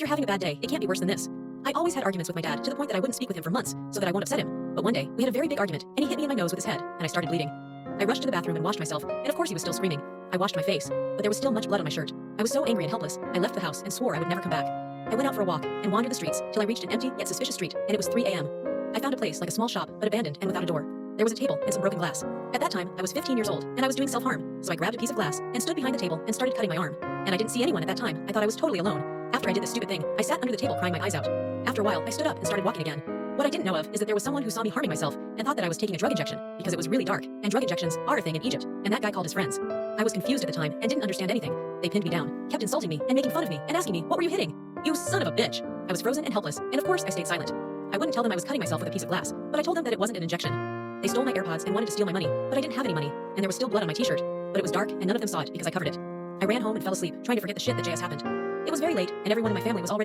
If you're having a bad day, it can't be worse than this. I always had arguments with my dad to the point that I wouldn't speak with him for months so that I won't upset him. But one day, we had a very big argument, and he hit me in my nose with his head, and I started bleeding. I rushed to the bathroom and washed myself, and of course he was still screaming. I washed my face, but there was still much blood on my shirt. I was so angry and helpless, I left the house and swore I would never come back. I went out for a walk and wandered the streets till I reached an empty yet suspicious street, and it was 3 a.m. I found a place like a small shop, but abandoned and without a door. There was a table and some broken glass. At that time, I was 15 years old, and I was doing self-harm, so I grabbed a piece of glass and stood behind the table and started cutting my arm. And I didn't see anyone at that time. I thought I was totally alone. After I did this stupid thing, I sat under the table crying my eyes out. After a while, I stood up and started walking again. What I didn't know of is that there was someone who saw me harming myself and thought that I was taking a drug injection because it was really dark, and drug injections are a thing in Egypt, and that guy called his friends. I was confused at the time and didn't understand anything. They pinned me down, kept insulting me and making fun of me and asking me, "What were you hitting? You son of a bitch." I was frozen and helpless, and of course I stayed silent. I wouldn't tell them I was cutting myself with a piece of glass, but I told them that it wasn't an injection. They stole my AirPods and wanted to steal my money, but I didn't have any money, and there was still blood on my t-shirt, but it was dark and none of them saw it because I covered it. I ran home and fell asleep, trying to forget the shit that just happened. It was very late, and everyone in my family was already